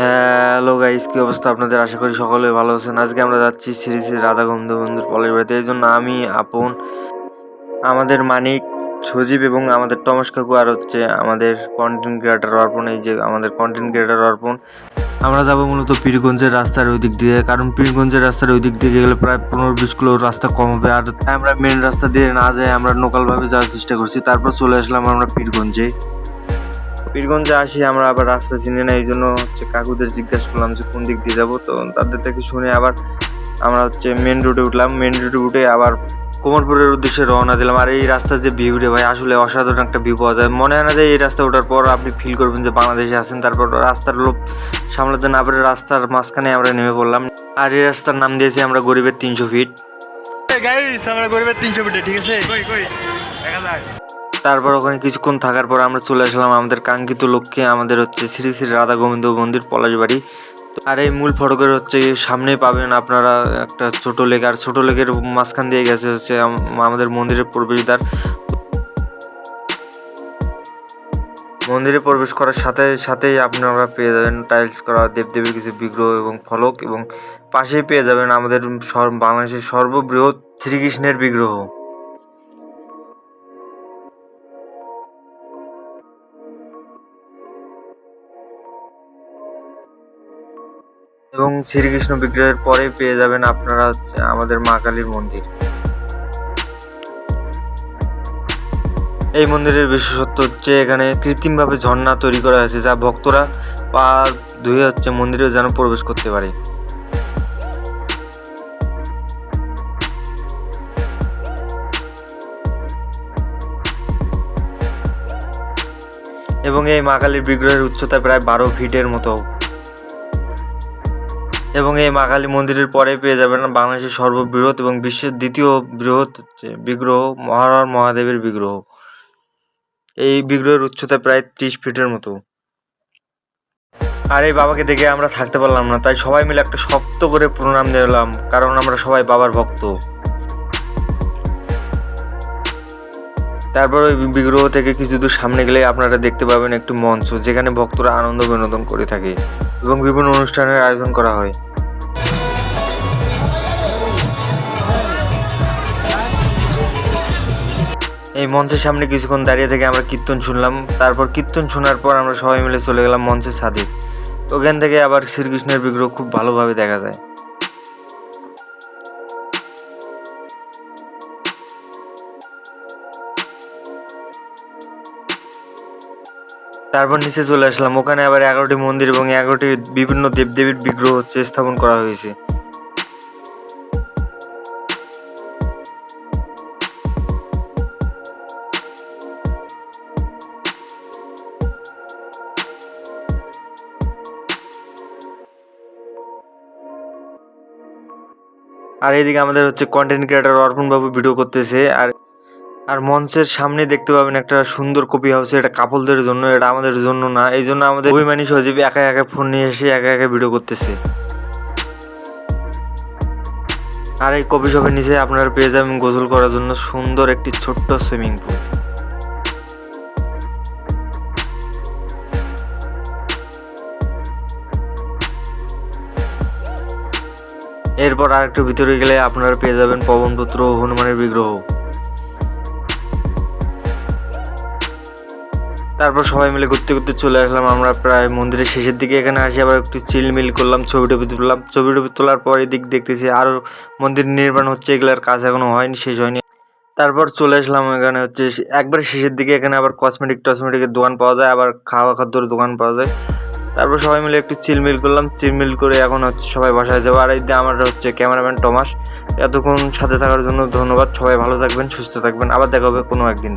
Hello guys, কি অবস্থা আপনাদের? আশা করি সকলে ভালো আছেন। আজকে আমরা যাচ্ছি শ্রী শ্রী রাধা গোবিন্দ বন্ধুর পলের বাড়িতে। এই জন্য আমি, আপন, আমাদের মানিক, সজীব এবং আমাদের টমাস কাকু আর হচ্ছে আমাদের কন্টেন্ট ক্রিয়েটার অর্পণ। এই যে আমাদের কন্টেন্ট ক্রিয়েটার অর্পণ, আমরা যাবো মূলত পীরগঞ্জের রাস্তার ওই দিক দিয়ে, কারণ পীরগঞ্জের রাস্তার ওই দিক দিয়ে গেলে প্রায় 15-20 কিলো রাস্তা কম হবে। আর আমরা মেন রাস্তা দিয়ে না যাই, আমরা লোকালভাবে যাওয়ার চেষ্টা করছি। তারপর চলে আসলাম আমরা পীরগঞ্জে। পীরগঞ্জে আসি আমরা, আবার রাস্তা চিনি না, এই জন্য হচ্ছে কাকুদের জিজ্ঞাসা করলাম যে কোন দিক দিয়ে যাবো। তো তাদের থেকে শুনে আবার আমরা হচ্ছে মেন রোডে উঠলাম। মেন রোডে উঠে আবার কোমরপুরের উদ্দেশ্যে রওনা দিলাম। আর এই রাস্তার যে ভিউ রে ভাই, আসলে অসাধারণ একটা ভিউ পাওয়া যায়। মনে হয় না যে এই রাস্তা ওঠার পর আপনি ফিল করবেন যে বাংলাদেশে আছেন। তারপর রাস্তার লোভ সামলাতে না পারে রাস্তার মাঝখানে আমরা নেমে পড়লাম। আর এই রাস্তার নাম দিয়েছি আমরা গরিবের 300 ফিট। আমরা গরিবের 300 ফিটে, ঠিক আছে? তারপর ওখানে কিছুক্ষণ থাকার পর আমরা চলে আসলাম আমাদের কাঙ্ক্ষিত লক্ষ্যে, আমাদের হচ্ছে শ্রী শ্রী রাধা গোবিন্দ মন্দির পলাশবাড়ি। আর এই মূল ফটকের হচ্ছে সামনে পাবেন আপনারা একটা ছোট লেক, আর ছোট লেকের মাঝখান দিয়ে গেছে হচ্ছে আমাদের মন্দিরের প্রবেশদ্বার। মন্দিরে প্রবেশ করার সাথে সাথেই আপনারা পেয়ে যাবেন টাইলস করা দেবদেবীর কিছু বিগ্রহ এবং ফলক, এবং পাশেই পেয়ে যাবেন আমাদের বাংলাদেশের সর্ববৃহৎ শ্রীকৃষ্ণের বিগ্রহ। এবং শ্রীকৃষ্ণ বিগ্রহের পরে পেয়ে যাবেন আপনারা হচ্ছে আমাদের মা কালীর মন্দির। এই মন্দিরের বিশেষত্ব হচ্ছে এখানে কৃত্রিমভাবে ঝর্ণা তৈরি করা হয়েছে, যা ভক্তরা পা ধুয়ে হচ্ছে মন্দিরে যেন প্রবেশ করতে পারে। এবং এই মা কালীর বিগ্রহের উচ্চতা প্রায় 12 ফিটের মতো। এবং এই মা কালী মন্দিরের পরে পেয়ে যাবেন বাংলাদেশের সর্ববৃহৎ এবং বিশ্বের দ্বিতীয় বৃহৎ বিগ্রহ মহারার মহাদেবের বিগ্রহ। এই বিগ্রহের উচ্চতা প্রায় 30 ফিটের মতো। আর এই বাবাকে দেখে আমরা থাকতে পারলাম না, তাই সবাই মিলে একটা শক্ত করে প্রণাম নিলাম, কারণ আমরা সবাই বাবার ভক্ত। তারপর ওই বিগ্রহ থেকে কিছু দূর সামনে গেলে আপনারা দেখতে পাবেন একটি মঞ্চ, যেখানে ভক্তরা আনন্দ বিনোদন করে থাকে এবং বিভিন্ন অনুষ্ঠানের আয়োজন করা হয়। এই মঞ্চের সামনে কিছুক্ষণ দাঁড়িয়ে থেকে আমরা কীর্তন শুনলাম। তারপর কীর্তন শোনার পর আমরা সবাই মিলে চলে গেলাম মঞ্চের ছাদে। ওখান থেকে আবার শ্রীকৃষ্ণের বিগ্রহ খুব ভালোভাবে দেখা যায়। তারপর নিচে চলে আসলাম, ওখানে আবার 11টি মন্দির এবং 11টি বিভিন্ন দেবদেবীর বিগ্রহ হচ্ছে স্থাপন করা হয়েছে। আর এইদিকে আমাদের হচ্ছে কন্টেন্ট ক্রিয়েটার অর্পণ বাবু ভিডিও করতেছে। আর মঞ্চের সামনে দেখতে পাবেন একটা সুন্দর কপি হাউস, এটা কাপলদের জন্য, এটা আমাদের জন্য না। এই জন্য আমাদের অভিমানী সজীব একা একা ফোন নিয়ে এসে একা একা ভিডিও করতেছে। আর এই কফি শপের নিচে আপনারা পেয়ে যাবেন গোসল করার জন্য সুন্দর একটি ছোট্ট সুইমিং পুল। এরপর আরেকটু ভিতরে গেলে আপনারা পেয়ে যাবেন পবনপুত্র ও হনুমানের বিগ্রহ। তারপর সবাই মিলে ঘুরতে ঘুরতে চলে আসলাম আমরা প্রায় মন্দিরের শেষের দিকে। এখানে আসি আবার একটু চিলমিল করলাম, ছবি টবি তুললাম। ছবি টবি তোলার পর এদিক দেখতেছি আরও মন্দির নির্মাণ হচ্ছে, এগুলার কাজ এখনো হয়নি, শেষ হয়নি। তারপর চলে আসলাম এখানে হচ্ছে একবারে শেষের দিকে, এখানে আবার টসমেটিকের দোকান পাওয়া যায়, আবার খাওয়া খাদ্যর দোকান পাওয়া যায়। তারপর সবাই মিলে একটু চিলমিল করলাম, চিলমিল করে এখন হচ্ছে সবাই বাসায় যাবো। আর এই দিয়ে আমার হচ্ছে ক্যামেরাম্যান টমাস। এতক্ষণ সাথে থাকার জন্য ধন্যবাদ। সবাই ভালো থাকবেন, সুস্থ থাকবেন, আবার দেখা হবে কোনো একদিন।